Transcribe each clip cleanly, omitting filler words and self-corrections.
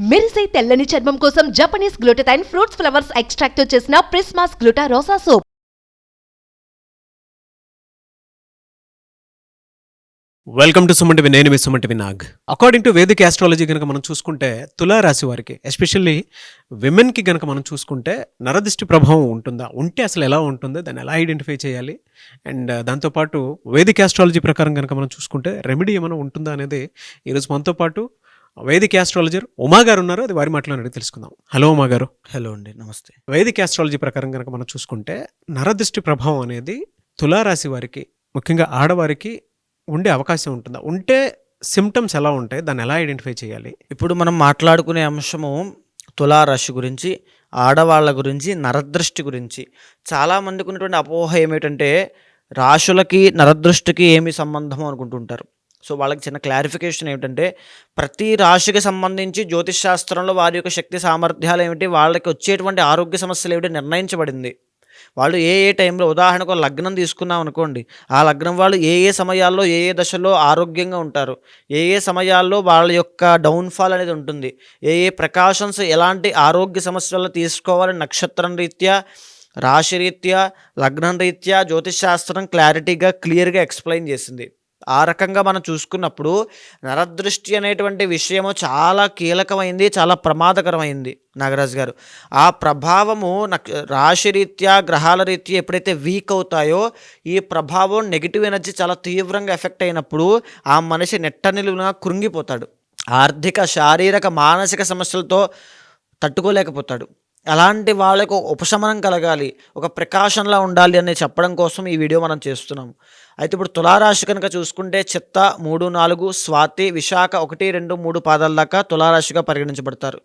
మెరిసే తెల్లని చర్మం కోసం Japanese glutathione fruits flowers extract తో చేసిన Prismas gluta rosa soap. Welcome to Suman TV. నేను మీ Suman TV Nag. According to Vedic astrology కనుక మనం చూసుకుంటే తులారాశి వారికి ఎస్పెషల్లీ విమెన్కి కనుక మనం చూసుకుంటే నరదృష్టి ప్రభావం ఉంటుందా, ఉంటే అసలు ఎలా ఉంటుంది, దాన్ని ఎలా ఐడెంటిఫై చేయాలి, అండ్ దాంతోపాటు వేదిక్ ఆస్ట్రాలజీ ప్రకారం కనుక మనం చూసుకుంటే రెమెడీ ఏమైనా ఉంటుందా అనేది ఈరోజు మనతో పాటు వేదిక్ ఆస్ట్రాలజర్ ఉమా గారు ఉన్నారు. అది వారి మాటలో అడిగి తెలుసుకుందాం. హలో ఉమా గారు. హలో అండి, నమస్తే. వేదిక్ ఆస్ట్రాలజీ ప్రకారం కనుక మనం చూసుకుంటే నరదృష్టి ప్రభావం అనేది తులారాశి వారికి, ముఖ్యంగా ఆడవారికి ఉండే అవకాశం ఉంటుందా, ఉంటే సిమ్టమ్స్ ఎలా ఉంటాయి, దాన్ని ఎలా ఐడెంటిఫై చేయాలి? ఇప్పుడు మనం మాట్లాడుకునే అంశము తులారాశి గురించి, ఆడవాళ్ళ గురించి, నరదృష్టి గురించి. చాలామందికి ఉన్నటువంటి అపోహ ఏమిటంటే రాశులకి నరదృష్టికి ఏమి సంబంధం అనుకుంటుంటారు. సో వాళ్ళకి చిన్న క్లారిఫికేషన్ ఏమిటంటే ప్రతి రాశికి సంబంధించి జ్యోతిష్ శాస్త్రంలో వారి యొక్క శక్తి సామర్థ్యాలు ఏమిటి, వాళ్ళకి వచ్చేటువంటి ఆరోగ్య సమస్యలు ఏమిటి నిర్ణయించబడింది. వాళ్ళు ఏ ఏ టైంలో, ఉదాహరణకు లగ్నం తీసుకున్నాం అనుకోండి, ఆ లగ్నం వాళ్ళు ఏ ఏ సమయాల్లో ఏ ఏ దశలో ఆరోగ్యంగా ఉంటారు, ఏ ఏ సమయాల్లో వాళ్ళ యొక్క డౌన్ఫాల్ అనేది ఉంటుంది, ఏ ఏ ప్రికాషన్స్ ఎలాంటి ఆరోగ్య సమస్యలు తీసుకోవాలి, నక్షత్రం రీత్యా, రాశి రీత్యా, లగ్నం రీత్యా జ్యోతిష్ శాస్త్రం క్లారిటీగా క్లియర్గా ఎక్స్ప్లెయిన్ చేసింది. ఆ రకంగా మనం చూసుకున్నప్పుడు నరదృష్టి అనేటువంటి విషయము చాలా కీలకమైంది, చాలా ప్రమాదకరమైంది నాగరాజు గారు. ఆ ప్రభావము రాశి రీత్యా, గ్రహాల రీత్యా ఎప్పుడైతే వీక్ అవుతాయో ఈ ప్రభావం నెగిటివ్ ఎనర్జీ చాలా తీవ్రంగా ఎఫెక్ట్ అయినప్పుడు ఆ మనిషి నెట్టనిలువునా కృంగిపోతాడు. ఆర్థిక, శారీరక, మానసిక సమస్యలతో తట్టుకోలేకపోతాడు. అలాంటి వాళ్ళకు ఉపశమనం కలగాలి, ఒక ప్రికాషన్లా ఉండాలి అని చెప్పడం కోసం ఈ వీడియో మనం చేస్తున్నాము. అయితే ఇప్పుడు తులారాశి కనుక చూసుకుంటే చిత్త 3, 4, స్వాతి, విశాఖ 1, 2, 3 పాదాల దాకా తులారాశిగా పరిగణించబడతారు.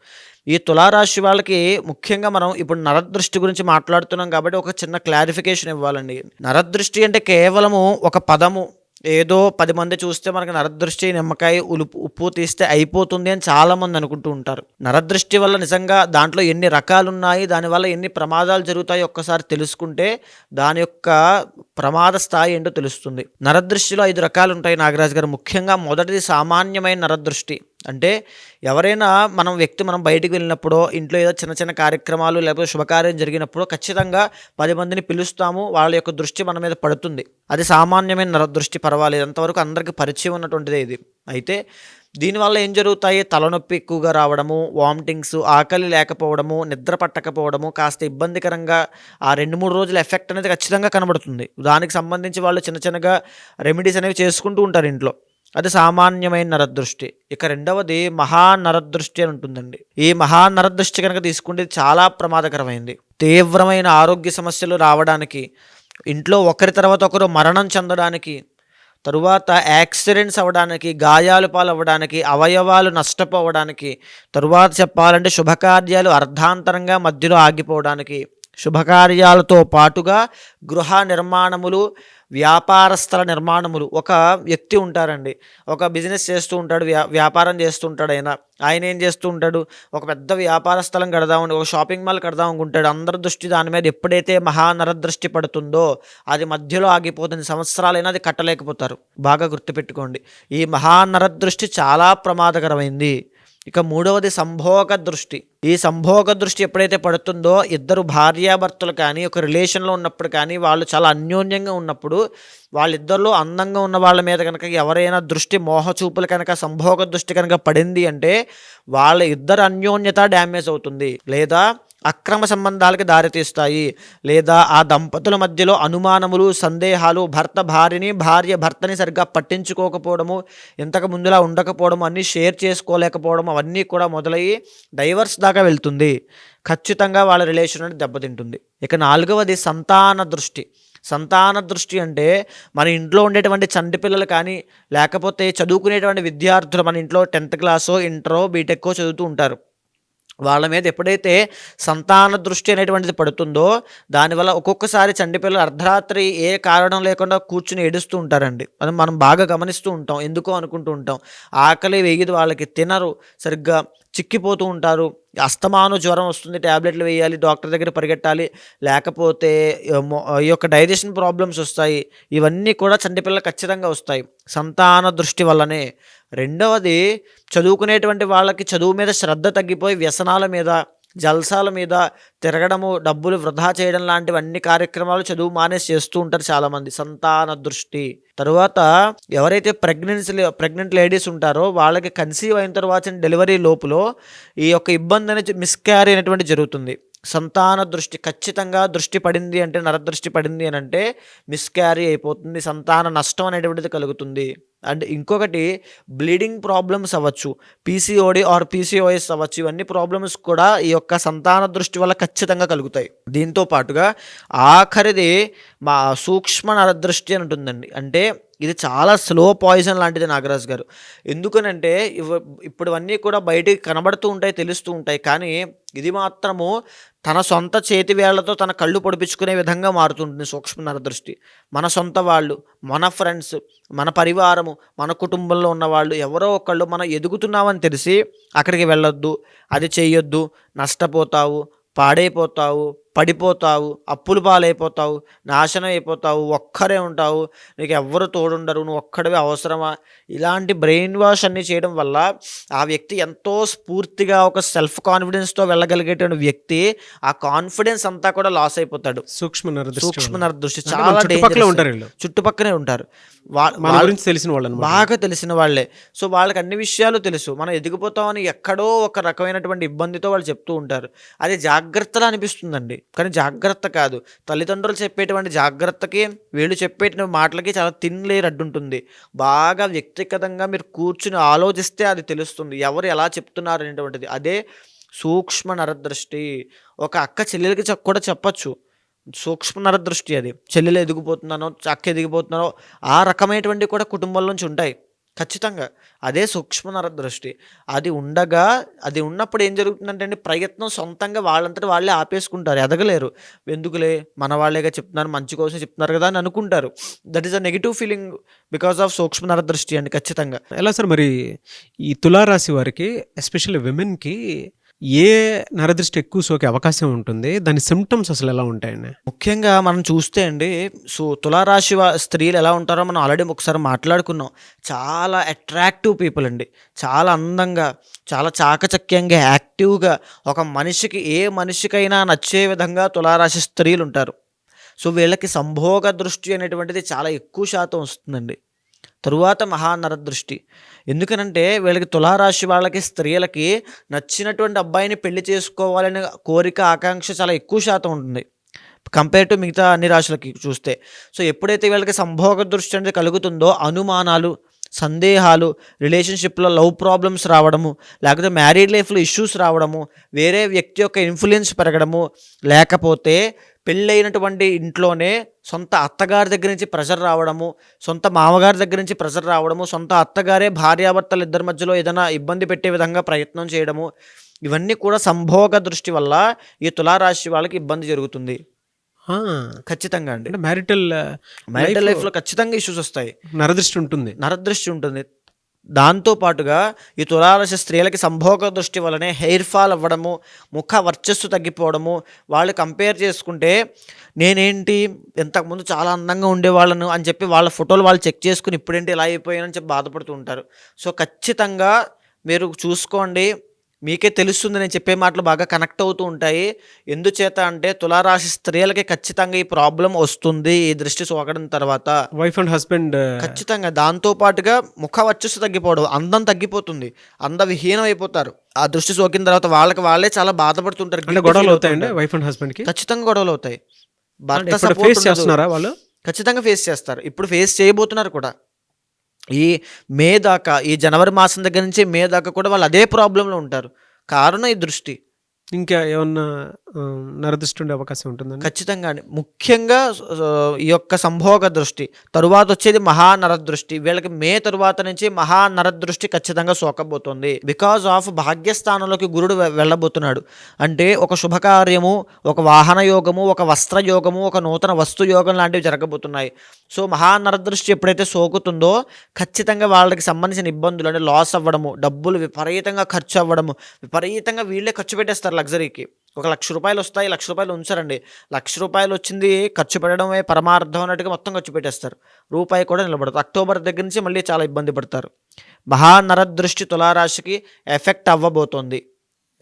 ఈ తులారాశి వాళ్ళకి ముఖ్యంగా మనం ఇప్పుడు నరదృష్టి గురించి మాట్లాడుతున్నాం కాబట్టి ఒక చిన్న క్లారిఫికేషన్ ఇవ్వాలండి. నరదృష్టి అంటే కేవలము ఒక పదము, ఏదో 10 మంది చూస్తే మనకి నరదృష్టి నిమ్మకాయ ఉప్పు తీస్తే అయిపోతుంది అని చాలామంది అనుకుంటూ ఉంటారు. నరదృష్టి వల్ల నిజంగా దాంట్లో ఎన్ని రకాలు ఉన్నాయి, దానివల్ల ఎన్ని ప్రమాదాలు జరుగుతాయి ఒక్కసారి తెలుసుకుంటే దాని యొక్క ప్రమాద స్థాయి ఏంటో తెలుస్తుంది. నరదృష్టిలో 5 రకాలు ఉంటాయి నాగరాజు గారు. ముఖ్యంగా మొదటిది సామాన్యమైన నరదృష్టి. అంటే ఎవరైనా మనం బయటికి వెళ్ళినప్పుడో, ఇంట్లో ఏదో చిన్న చిన్న కార్యక్రమాలు లేకపోతే శుభకార్యం జరిగినప్పుడు ఖచ్చితంగా 10 మందిని పిలుస్తాము, వాళ్ళ యొక్క దృష్టి మన మీద పడుతుంది. అది సామాన్యమైన నరదృష్టి, పర్వాలేదు, అంతవరకు అందరికీ పరిచయం ఉన్నటువంటిదే ఇది. అయితే దీనివల్ల ఏం జరుగుతాయి, తలనొప్పి ఎక్కువగా రావడము, వామిటింగ్స్, ఆకలి లేకపోవడము, నిద్ర పట్టకపోవడము, కాస్త ఇబ్బందికరంగా ఆ 2-3 రోజుల ఎఫెక్ట్ అనేది ఖచ్చితంగా కనబడుతుంది. దానికి సంబంధించి వాళ్ళు చిన్న చిన్నగా రెమెడీస్ అనేవి చేసుకుంటూ ఉంటారు ఇంట్లో. అది సామాన్యమైన నరదృష్టి. ఇక రెండవది మహానరదృష్టి అని ఉంటుందండి. ఈ మహానరదృష్టి కనుక తీసుకుంటే చాలా ప్రమాదకరమైంది. తీవ్రమైన ఆరోగ్య సమస్యలు రావడానికి, ఇంట్లో ఒకరి తర్వాత ఒకరు మరణం చెందడానికి, తరువాత యాక్సిడెంట్స్ అవ్వడానికి, గాయాలు పాలవ్వడానికి, అవయవాలు నష్టపోవడానికి, తరువాత చెప్పాలంటే శుభకార్యాలు అర్ధాంతరంగా మధ్యలో ఆగిపోవడానికి, శుభకార్యాలతో పాటుగా గృహ నిర్మాణములు, వ్యాపారస్థల నిర్మాణములు. ఒక వ్యక్తి ఉంటారండి, ఒక బిజినెస్ చేస్తూ ఉంటాడు, వ్యాపారం చేస్తూ ఉంటాడు. ఆయన ఏం చేస్తూ ఉంటాడు, ఒక పెద్ద వ్యాపార స్థలం కడదామని, ఒక షాపింగ్ మాల్ కడదాం అనుకుంటాడు. అందరి దృష్టి దాని మీద ఎప్పుడైతే మహానరదృష్టి పడుతుందో అది మధ్యలో ఆగిపోతుంది. సంవత్సరాలైనా అది కట్టలేకపోతారు. బాగా గుర్తుపెట్టుకోండి, ఈ మహానరదృష్టి చాలా ప్రమాదకరమైంది. ఇక మూడవది సంభోగ దృష్టి. ఈ సంభోగ దృష్టి ఎప్పుడైతే పడుతుందో, ఇద్దరు భార్యాభర్తలు కానీ ఒక రిలేషన్లో ఉన్నప్పుడు కానీ, వాళ్ళు చాలా అన్యోన్యంగా ఉన్నప్పుడు, వాళ్ళిద్దరిలో అందంగా ఉన్న వాళ్ళ మీద కనుక ఎవరైనా దృష్టి, మోహచూపులు కనుక సంభోగ దృష్టి కనుక పడింది అంటే వాళ్ళ ఇద్దరు అన్యోన్యత డ్యామేజ్ అవుతుంది, లేదా అక్రమ సంబంధాలకి దారితీస్తాయి, లేదా ఆ దంపతుల మధ్యలో అనుమానములు, సందేహాలు, భర్త భార్యని, భార్య భర్తని సరిగ్గా పట్టించుకోకపోవడము, ఇంతకు ముందులా ఉండకపోవడము, అన్నీ షేర్ చేసుకోలేకపోవడం, అవన్నీ కూడా మొదలయ్యి డైవర్స్ దాకా వెళ్తుంది. ఖచ్చితంగా వాళ్ళ రిలేషన్ అనేది దెబ్బతింటుంది. ఇక నాలుగవది సంతాన దృష్టి. సంతాన దృష్టి అంటే మన ఇంట్లో ఉండేటువంటి చంటి పిల్లలు కానీ, లేకపోతే చదువుకునేటువంటి విద్యార్థులు, మన ఇంట్లో 10th క్లాసో, ఇంటరో, బీటెక్కో చదువుతూ ఉంటారు. వాళ్ళ మీద ఎప్పుడైతే సంతాన దృష్టి అనేటువంటిది పడుతుందో దానివల్ల ఒక్కొక్కసారి చంటిపిల్లలు అర్ధరాత్రి ఏ కారణం లేకుండా కూర్చుని ఏడుస్తూ ఉంటారండి. అది మనం బాగా గమనిస్తూ ఉంటాం, ఎందుకో అనుకుంటూ ఉంటాం. ఆకలి వేయదు వాళ్ళకి, తినరు, సరిగ్గా చిక్కిపోతూ ఉంటారు. అస్తమాను జ్వరం వస్తుంది, ట్యాబ్లెట్లు వేయాలి, డాక్టర్ దగ్గర పరిగెట్టాలి, లేకపోతే ఈ యొక్క డైజెషన్ ప్రాబ్లమ్స్ వస్తాయి. ఇవన్నీ కూడా చంటిపిల్లలు ఖచ్చితంగా వస్తాయి సంతాన దృష్టి వల్లనే. రెండవది చదువుకునేటువంటి వాళ్ళకి చదువు మీద శ్రద్ధ తగ్గిపోయి వ్యసనాల మీద, జల్సాల మీద తిరగడము, డబ్బులు వృధా చేయడం లాంటివన్నీ కార్యక్రమాలు చదువు మానేసి చేస్తూ ఉంటారు చాలామంది. సంతాన దృష్టి. తరువాత ఎవరైతే ప్రెగ్నెంట్ లేడీస్ ఉంటారో వాళ్ళకి కన్సీవ్ అయిన తర్వాత డెలివరీ లోపులో ఈ యొక్క ఇబ్బంది అనేది మిస్క్యారీ అనేటువంటి జరుగుతుంది. సంతాన దృష్టి ఖచ్చితంగా దృష్టి పడింది అంటే, నరదృష్టి పడింది అని అంటే మిస్క్యారీ అయిపోతుంది, సంతాన నష్టం అనేటువంటిది కలుగుతుంది. అండ్ ఇంకొకటి బ్లీడింగ్ ప్రాబ్లమ్స్ అవ్వచ్చు, పీసీఓడి ఆర్ పీసీఓఎస్ అవ్వచ్చు. ఇవన్నీ ప్రాబ్లమ్స్ కూడా ఈ యొక్క సంతాన దృష్టి వల్ల ఖచ్చితంగా కలుగుతాయి. దీంతో పాటుగా ఆఖరిది మా సూక్ష్మ నరదృష్టి అని ఉంటుందండి. అంటే ఇది చాలా స్లో పాయిజన్ లాంటిది నాగరాజు గారు. ఎందుకనంటే ఇప్పుడు అన్నీ కూడా బయటికి కనబడుతూ ఉంటాయి, తెలుస్తూ ఉంటాయి. కానీ ఇది మాత్రము తన సొంత చేతి వేళ్లతో తన కళ్ళు పొడిపించుకునే విధంగా మారుతుంటుంది సూక్ష్మ నరదృష్టి. మన సొంత వాళ్ళు, మన ఫ్రెండ్స్, మన పరివారము, మన కుటుంబంలో ఉన్నవాళ్ళు ఎవరో ఒకళ్ళు మనం ఎదుగుతున్నామని తెలిసి అక్కడికి వెళ్ళొద్దు, అది చెయ్యొద్దు, నష్టపోతావు, పాడైపోతావు, పడిపోతావు, అప్పులు పాలైపోతావు, నాశనం అయిపోతావు, ఒక్కరే ఉంటావు, నీకు ఎవ్వరు తోడుండరు, నువ్వు ఒక్కడివే అవసరమా, ఇలాంటి బ్రెయిన్ వాష్ అన్నీ చేయడం వల్ల ఆ వ్యక్తి ఎంతో స్ఫూర్తిగా ఒక సెల్ఫ్ కాన్ఫిడెన్స్తో వెళ్ళగలిగేటువంటి వ్యక్తి ఆ కాన్ఫిడెన్స్ అంతా కూడా లాస్ అయిపోతాడు. సూక్ష్మ నరదృష్టి చాలా చుట్టుపక్కనే ఉంటారు. బాగా తెలిసిన వాళ్ళే. సో వాళ్ళకి అన్ని విషయాలు తెలుసు. మనం ఎదిగిపోతామని ఎక్కడో ఒక రకమైనటువంటి ఇబ్బందితో వాళ్ళు చెప్తూ ఉంటారు. అది జాగ్రత్తలా అనిపిస్తుందండి, కానీ జాగ్రత్త కాదు. తల్లిదండ్రులు చెప్పేటువంటి జాగ్రత్తకి వీళ్ళు చెప్పేటువంటి మాటలకి చాలా థిన్ లేయర్ అడ్డుంటుంది. బాగా వ్యక్తిగతంగా మీరు కూర్చుని ఆలోచిస్తే అది తెలుస్తుంది ఎవరు ఎలా చెప్తున్నారు అనేటువంటిది. అదే సూక్ష్మ నరదృష్టి. ఒక అక్క చెల్లెలకి కూడా చెప్పచ్చు సూక్ష్మ నరదృష్టి. అది చెల్లెలు ఎదిగిపోతున్నానో, అక్క ఎదిగిపోతున్నానో ఆ రకమైనటువంటి కూడా కుటుంబాల నుంచి ఉంటాయి ఖచ్చితంగా. అదే సూక్ష్మ నరదృష్టి. అది ఉన్నప్పుడు ఏం జరుగుతుందంటే అండి, ప్రయత్నం సొంతంగా వాళ్ళంతటి వాళ్ళే ఆపేసుకుంటారు, ఎదగలేరు. ఎందుకులే మన వాళ్ళేగా చెప్తున్నారు, మంచి కోసం చెప్తున్నారు కదా అని అనుకుంటారు. That is a negative feeling because of సూక్ష్మ నరదృష్టి అండి ఖచ్చితంగా. ఎలా సార్ మరి ఈ తులారాశి వారికి ఎస్పెషల్లీ విమెన్కి ఏ నరదృష్టి ఎక్కువ సోకే అవకాశం ఉంటుంది, దాని సిమ్టమ్స్ అసలు ఎలా ఉంటాయండి? ముఖ్యంగా మనం చూస్తే అండి, సో తులారాశి స్త్రీలు ఎలా ఉంటారో మనం ఆల్రెడీ ఒకసారి మాట్లాడుకున్నాం. చాలా అట్రాక్టివ్ పీపుల్ అండి, చాలా అందంగా, చాలా చాకచక్యంగా, యాక్టివ్గా, ఒక మనిషికి ఏ మనిషికైనా నచ్చే విధంగా తులారాశి స్త్రీలు ఉంటారు. సో వీళ్ళకి సంభోగ దృష్టి అనేటువంటిది చాలా ఎక్కువ శాతం వస్తుందండి. తరువాత మహానరదృష్టి. ఎందుకనంటే వీళ్ళకి తులారాశి వాళ్ళకి స్త్రీలకి నచ్చినటువంటి అబ్బాయిని పెళ్లి చేసుకోవాలనే కోరిక, ఆకాంక్ష చాలా ఎక్కువ శాతం ఉంటుంది కంపేర్ టు మిగతా అన్ని రాశులకి చూస్తే. సో ఎప్పుడైతే వీళ్ళకి సంభోగ దృష్టి అనేది కలుగుతుందో అనుమానాలు, సందేహాలు, రిలేషన్షిప్లో లవ్ ప్రాబ్లమ్స్ రావడము, లేకపోతే మ్యారీడ్ లైఫ్లో ఇష్యూస్ రావడము, వేరే వ్యక్తి యొక్క ఇన్ఫ్లుయెన్స్ పెరగడము, లేకపోతే పెళ్ళైనటువంటి ఇంట్లోనే సొంత అత్తగారి దగ్గర నుంచి ప్రెషర్ రావడము, సొంత మామగారి దగ్గర నుంచి ప్రెషర్ రావడము, సొంత అత్తగారే భార్యాభర్తలు ఇద్దరి మధ్యలో ఏదైనా ఇబ్బంది పెట్టే విధంగా ప్రయత్నం చేయడము, ఇవన్నీ కూడా సంభోగ దృష్టి వల్ల ఈ తులారాశి వాళ్ళకి ఇబ్బంది జరుగుతుంది ఖచ్చితంగా అండి. మ్యారిటల్ లైఫ్లో ఖచ్చితంగా ఇష్యూస్ వస్తాయి, నరదృష్టి ఉంటుంది. దాంతో పాటుగా ఈ తులారాశి స్త్రీలకి సంభోగ దృష్టి వల్లనే హెయిర్ ఫాల్ అవ్వడము, ముఖ వర్చస్సు తగ్గిపోవడము. వాళ్ళు కంపేర్ చేసుకుంటే నేనేంటి ఇంతకుముందు చాలా అందంగా ఉండేవాళ్ళను అని చెప్పి వాళ్ళ ఫోటోలు వాళ్ళు చెక్ చేసుకుని ఇప్పుడేంటి ఇలా అయిపోయానని చెప్పి బాధపడుతూ ఉంటారు. సో ఖచ్చితంగా మీరు చూసుకోండి, మీకే తెలుస్తుంది. నేను చెప్పే మాటలు బాగా కనెక్ట్ అవుతూ ఉంటాయి. ఎందుచేత అంటే తులారాశి స్త్రీలకి ఖచ్చితంగా ఈ ప్రాబ్లం వస్తుంది ఈ దృష్టి సోకడం తర్వాత. వైఫ్ అండ్ హస్బెండ్ ఖచ్చితంగా. దాంతో పాటుగా ముఖ వర్చస్సు తగ్గిపోవడం, అందం తగ్గిపోతుంది, అందవిహీనం అయిపోతారు ఆ దృష్టి సోకిన తర్వాత. వాళ్ళే చాలా బాధపడుతుంటారు. గొడవలు అవుతాయండి వైఫ్ అండ్ హస్బెండ్ కి? ఖచ్చితంగా గొడవలు అవుతాయి. భర్త ఫేస్ చేస్తున్నారా వాళ్ళు? ఖచ్చితంగా ఫేస్ చేస్తారు, ఇప్పుడు ఫేస్ చేయబోతున్నారు కూడా. ఈ మే దాకా, ఈ జనవరి మాసం దగ్గర నుంచి మే దాకా కూడా వాళ్ళు అదే ప్రాబ్లంలో ఉంటారు. కారణం ఈ దృష్టి. ఇంకా ఏమన్నా నరదృష్టి ఉండే అవకాశం ఉంటుందండి? ఖచ్చితంగా. ముఖ్యంగా ఈ యొక్క సంభోగ దృష్టి తరువాత వచ్చేది మహానరదృష్టి. వీళ్ళకి మే తరువాత నుంచి మహానరదృష్టి ఖచ్చితంగా సోకబోతుంది. బికాజ్ ఆఫ్ భాగ్యస్థానంలోకి గురుడు వెళ్ళబోతున్నాడు. అంటే ఒక శుభకార్యము, ఒక వాహన యోగము, ఒక వస్త్ర యోగము, ఒక నూతన వస్తు యోగం లాంటివి జరగబోతున్నాయి. సో మహానరదృష్టి ఎప్పుడైతే సోకుతుందో ఖచ్చితంగా వాళ్ళకి సంబంధించిన ఇబ్బందులు అంటే లాస్ అవ్వడము, డబ్బులు విపరీతంగా ఖర్చు అవ్వడము, విపరీతంగా వీళ్ళే ఖర్చు పెట్టేస్తారు పెడతారు లగ్జరీకి. ఒక ₹1,00,000 వస్తాయి, ₹1,00,000 ఉంచరండి. ₹1,00,000 వచ్చింది ఖర్చు పెట్టడమే పరమార్థం అన్నట్టుగా మొత్తం ఖర్చు పెట్టేస్తారు. రూపాయి కూడా నిలబడదు. అక్టోబర్ దగ్గర నుంచి మళ్ళీ చాలా ఇబ్బంది పడతారు. మహానరదృష్టి తులారాశికి ఎఫెక్ట్ అవ్వబోతోంది.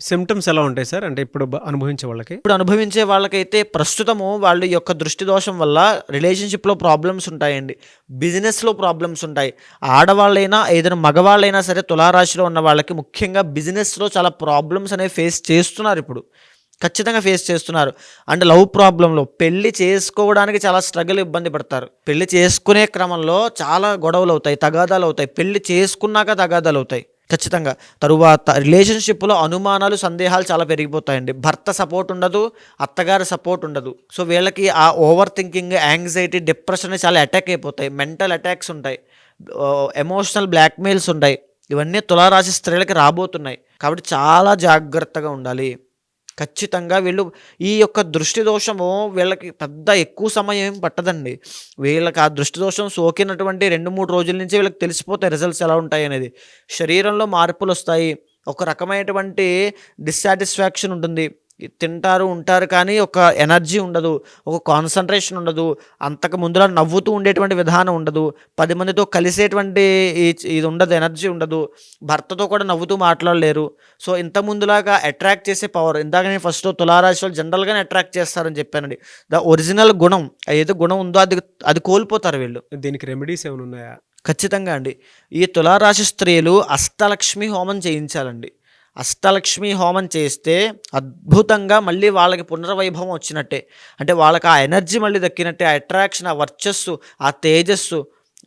సిమ్టమ్స్ ఎలా ఉంటాయి సార్? అంటే ఇప్పుడు అనుభవించే వాళ్ళకి? ఇప్పుడు అనుభవించే వాళ్ళకైతే ప్రస్తుతము వాళ్ళ యొక్క దృష్టి దోషం వల్ల రిలేషన్షిప్లో ప్రాబ్లమ్స్ ఉంటాయండి, బిజినెస్లో ప్రాబ్లమ్స్ ఉంటాయి. ఆడవాళ్ళైనా ఏదైనా మగవాళ్ళైనా సరే తులారాశిలో ఉన్న వాళ్ళకి ముఖ్యంగా బిజినెస్లో చాలా ప్రాబ్లమ్స్ అనేవి ఫేస్ చేస్తున్నారు. ఇప్పుడు ఖచ్చితంగా ఫేస్ చేస్తున్నారు. అంటే లవ్ ప్రాబ్లంలో పెళ్లి చేసుకోవడానికి చాలా స్ట్రగుల్, ఇబ్బంది పడతారు. పెళ్లి చేసుకునే క్రమంలో చాలా గొడవలు అవుతాయి, తగాదాలు అవుతాయి. పెళ్లి చేసుకున్నాక తగాదాలు అవుతాయి ఖచ్చితంగా. తరువాత రిలేషన్షిప్లో అనుమానాలు, సందేహాలు చాలా పెరిగిపోతాయండి. భర్త సపోర్ట్ ఉండదు, అత్తగారి సపోర్ట్ ఉండదు. సో వీళ్ళకి ఆ ఓవర్ థింకింగ్, యాంగ్జైటీ, డిప్రెషన్ చాలా అటాక్ అయిపోతాయి. మెంటల్ అటాక్స్ ఉంటాయి, ఎమోషనల్ బ్లాక్మెయిల్స్ ఉంటాయి. ఇవన్నీ తులారాశి స్త్రీలకి రాబోతున్నాయి. కాబట్టి చాలా జాగ్రత్తగా ఉండాలి. ఖచ్చితంగా వీళ్ళు ఈ యొక్క దృష్టి దోషము వీళ్ళకి పెద్ద ఎక్కువ సమయం ఏం పట్టదండి. వీళ్ళకి ఆ దృష్టి దోషం సోకినటువంటి 2-3 రోజుల నుంచి వీళ్ళకి తెలిసిపోతాయి రిజల్ట్స్ ఎలా ఉంటాయి అనేది. శరీరంలో మార్పులు వస్తాయి, ఒక రకమైనటువంటి డిస్సాటిస్ఫాక్షన్ ఉంటుంది. తింటారు, ఉంటారు, కానీ ఒక ఎనర్జీ ఉండదు, ఒక కాన్సన్ట్రేషన్ ఉండదు, అంతకు ముందులా నవ్వుతూ ఉండేటువంటి విధానం ఉండదు, 10 మందితో కలిసేటువంటి ఇది ఉండదు, ఎనర్జీ ఉండదు, భర్తతో కూడా నవ్వుతూ మాట్లాడలేరు. సో ఇంత ముందులాగా అట్రాక్ట్ చేసే పవర్, ఇందాక నేను ఫస్ట్ తులారాశి వాళ్ళు జనరల్గానే అట్రాక్ట్ చేస్తారని చెప్పానండి. ద ఒరిజినల్ గుణం, ఏదో గుణం ఉందో అది కోల్పోతారు వీళ్ళు. దీనికి రెమెడీస్ ఏమైనా ఉన్నాయా? ఖచ్చితంగా అండి. ఈ తులారాశి స్త్రీలు అష్టలక్ష్మి హోమం చేయించాలండి. అష్టలక్ష్మి హోమం చేస్తే అద్భుతంగా మళ్ళీ వాళ్ళకి పునర్వైభవం వచ్చినట్టే. అంటే వాళ్ళకి ఆ ఎనర్జీ మళ్ళీ దక్కినట్టే, ఆ అట్రాక్షన్, ఆ వర్చస్సు, ఆ తేజస్సు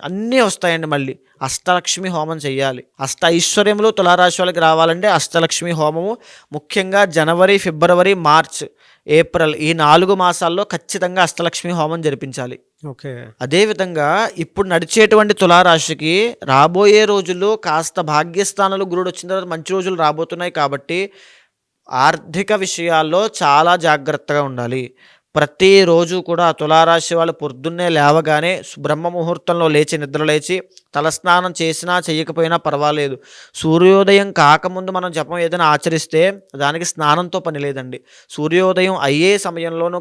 అన్నీ వస్తాయండి. మళ్ళీ అష్టలక్ష్మి హోమం చేయాలి. అష్ట ఐశ్వర్యములు తులారాశి వాళ్ళకి రావాలంటే అష్టలక్ష్మి హోమము ముఖ్యంగా జనవరి, ఫిబ్రవరి, మార్చ్, ఏప్రిల్ ఈ 4 మాసాల్లో ఖచ్చితంగా అష్టలక్ష్మి హోమం జరిపించాలి. ఓకే. అదేవిధంగా ఇప్పుడు నడిచేటువంటి తులారాశికి రాబోయే రోజుల్లో కాస్త భాగ్యస్థానాలు గురుడు వచ్చిన తర్వాత మంచి రోజులు రాబోతున్నాయి. కాబట్టి ఆర్థిక విషయాల్లో చాలా జాగ్రత్తగా ఉండాలి. ప్రతిరోజు కూడా తులారాశి వాళ్ళు పొద్దున్నే లేవగానే బ్రహ్మ ముహూర్తంలో లేచి, నిద్ర లేచి తలస్నానం చేసినా చేయకపోయినా పర్వాలేదు. సూర్యోదయం కాకముందు మనం జపం ఏదైనా ఆచరిస్తే దానికి స్నానంతో పని లేదండి. సూర్యోదయం అయ్యే సమయంలోనూ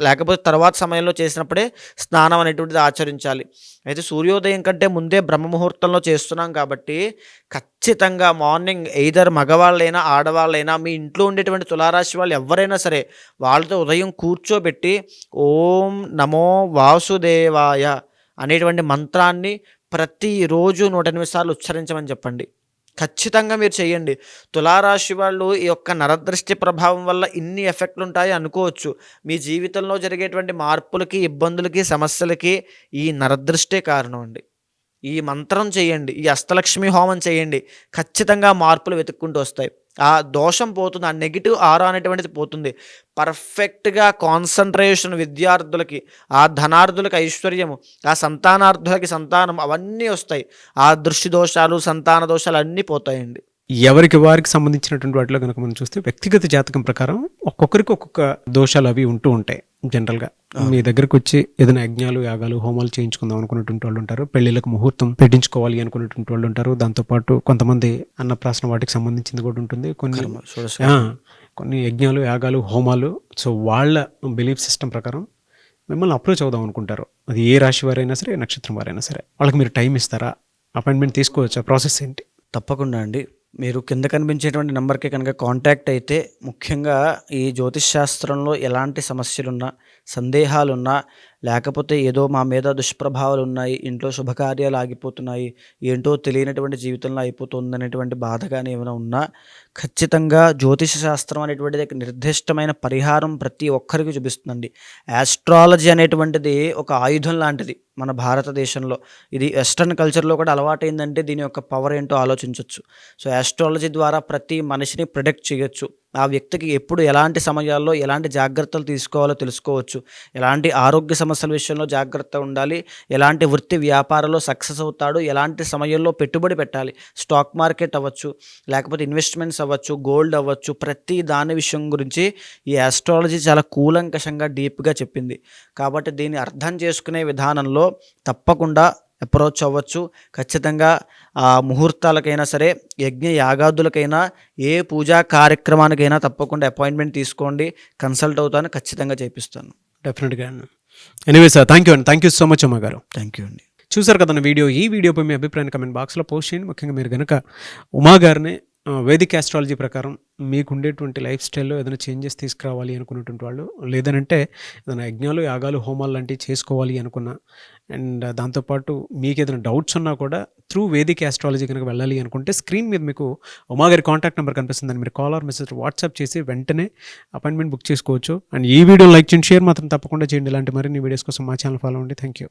లేకపోతే తర్వాత సమయంలో చేసినప్పుడే స్నానం అనేటువంటిది ఆచరించాలి. అయితే సూర్యోదయం కంటే ముందే బ్రహ్మ ముహూర్తంలో చేస్తున్నాం కాబట్టి ఖచ్చితంగా మార్నింగ్ ఎయిదర్ మగవాళ్ళైనా ఆడవాళ్ళైనా మీ ఇంట్లో ఉండేటువంటి తులారాశి వాళ్ళు ఎవరైనా సరే వాళ్ళతో ఉదయం కూర్చోబెట్టి ఓం నమో వాసుదేవాయ అనేటువంటి మంత్రాన్ని ప్రతిరోజు 108 సార్లు ఉచ్చరించమని చెప్పండి. ఖచ్చితంగా మీరు చేయండి. తులారాశి వాళ్ళు ఈ యొక్క నరదృష్టి ప్రభావం వల్ల ఇన్ని ఎఫెక్ట్లు ఉంటాయి అనుకోవచ్చు. మీ జీవితంలో జరిగేటువంటి మార్పులకి, ఇబ్బందులకి, సమస్యలకి ఈ నరదృష్టే కారణం అండి. ఈ మంత్రం చేయండి, ఈ అష్టలక్ష్మి హోమం చేయండి, ఖచ్చితంగా మార్పులు వెతుక్కుంటూ వస్తాయి. ఆ దోషం పోతుంది, ఆ నెగిటివ్ ఆరా అనేటువంటిది పోతుంది. పర్ఫెక్ట్గా కాన్సన్ట్రేషన్ విద్యార్థులకి, ఆ ధనార్థులకి ఐశ్వర్యము, ఆ సంతానార్థులకి సంతానం, అవన్నీ వస్తాయి. ఆ దృష్టి దోషాలు, సంతాన దోషాలు అన్నీ పోతాయండి. ఎవరికి వారికి సంబంధించినటువంటి వాటిలో కనుక మనం చూస్తే వ్యక్తిగత జాతకం ప్రకారం ఒక్కొక్కరికి ఒక్కొక్క దోషాలు అవి ఉంటూ ఉంటాయి. జనరల్గా మీ దగ్గరకు వచ్చి ఏదైనా యజ్ఞాలు, యాగాలు, హోమాలు చేయించుకుందాం అనుకున్నటువంటి వాళ్ళు ఉంటారు, పెళ్లిళ్ళకు ముహూర్తం పెట్టించుకోవాలి అనుకున్నటువంటి వాళ్ళు ఉంటారు. దాంతోపాటు కొంతమంది అన్నప్రాసన వాటికి సంబంధించింది కూడా ఉంటుంది. కొన్ని యజ్ఞాలు, యాగాలు, హోమాలు. సో వాళ్ళ బిలీఫ్ సిస్టమ్ ప్రకారం మిమ్మల్ని అప్రోచ్ అవుదాం అనుకుంటారు. అది ఏ రాశి వారైనా సరే, నక్షత్రం వారైనా సరే. వాళ్ళకి మీరు టైం ఇస్తారా? అపాయింట్మెంట్ తీసుకోవచ్చా? ప్రాసెస్ ఏంటి? తప్పకుండా అండి. మీరు కింద కనిపించేటువంటి నెంబర్కి కనుక కాంటాక్ట్ అయితే, ముఖ్యంగా ఈ జ్యోతిష్ శాస్త్రంలో ఎలాంటి సమస్యలున్నా, సందేహాలున్నా, లేకపోతే ఏదో మా మీద దుష్ప్రభావాలు ఉన్నాయి, ఇంట్లో శుభకార్యాలు ఆగిపోతున్నాయి, ఏంటో తెలియనటువంటి జీవితంలో అయిపోతుంది అనేటువంటి బాధ కానీ ఏమైనా ఉన్నా, ఖచ్చితంగా జ్యోతిష శాస్త్రం అనేటువంటిది నిర్దిష్టమైన పరిహారం ప్రతి ఒక్కరికి చూపిస్తుందండి. ఆస్ట్రాలజీ అనేటువంటిది ఒక ఆయుధం లాంటిది మన భారతదేశంలో. ఇది వెస్ట్రన్ కల్చర్లో కూడా అలవాటైందంటే దీని యొక్క పవర్ ఏంటో ఆలోచించవచ్చు. సో ఆస్ట్రాలజీ ద్వారా ప్రతి మనిషిని ప్రిడిక్ట్ చేయొచ్చు. ఆ వ్యక్తికి ఎప్పుడు ఎలాంటి సమయాల్లో ఎలాంటి జాగ్రత్తలు తీసుకోవాలో తెలుసుకోవచ్చు. ఎలాంటి ఆరోగ్య సమస్యల విషయంలో జాగ్రత్త ఉండాలి, ఎలాంటి వృత్తి వ్యాపారంలో సక్సెస్ అవుతాడు, ఎలాంటి సమయంలో పెట్టుబడి పెట్టాలి, స్టాక్ మార్కెట్ అవ్వచ్చు, లేకపోతే ఇన్వెస్ట్మెంట్స్ అవ్వచ్చు, గోల్డ్ అవ్వచ్చు, ప్రతి దాని విషయం గురించి ఈ ఆస్ట్రాలజీ చాలా కూలంకషంగా డీప్గా చెప్పింది. కాబట్టి దీన్ని అర్థం చేసుకునే విధానంలో తప్పకుండా అప్రోచ్ అవ్వచ్చు. ఖచ్చితంగా ఆ ముహూర్తాలకైనా సరే, యజ్ఞ యాగాదులకైనా, ఏ పూజా కార్యక్రమానికైనా తప్పకుండా అపాయింట్మెంట్ తీసుకోండి. కన్సల్ట్ అవుతాను, ఖచ్చితంగా చేపిస్తాను. డెఫినెట్గా అండి. ఎనీవే సార్, థ్యాంక్ యూ అండి. థ్యాంక్ యూ సో మచ్ అమ్మగారు. థ్యాంక్ యూ అండి. చూసారు కదన్న వీడియో. ఈ వీడియోపై మీ అభిప్రాయాన్ని కమెంట్ బాక్స్లో పోస్ట్ చేయండి. ముఖ్యంగా మీరు కనుక ఉమా గారిని వేదిక్ ఆస్ట్రాలజీ ప్రకారం మీకు ఉండేటువంటి లైఫ్ స్టైల్లో ఏదైనా చేంజెస్ తీసుకురావాలి అనుకున్నటువంటి వాళ్ళు, లేదనంటే ఏదైనా యజ్ఞాలు యాగాలు హోమాలు లాంటివి చేసుకోవాలి అనుకున్నా, అండ్ దాంతోపాటు మీకు ఏదైనా డౌట్స్ ఉన్నా కూడా త్రూ వేదిక్ ఆస్ట్రాలజీ కనుక వెళ్ళాలి అనుకుంటే స్క్రీన్ మీద మీకు ఉమా గారి కాంటాక్ట్ నెంబర్ కనిపిస్తుందని మీరు కాల్ ఆర్ మెసేజ్ వాట్సాప్ చేసి వెంటనే అపాయింట్మెంట్ బుక్ చేసుకోవచ్చు. అండ్ ఈ వీడియో లైక్ చేయండి, షేర్ మాత్రం తప్పకుండా చేయండి. ఇలాంటి మరిన్ని వీడియోస్ కోసం మా ఛానల్ ఫాలో అవ్వండి. Thank you.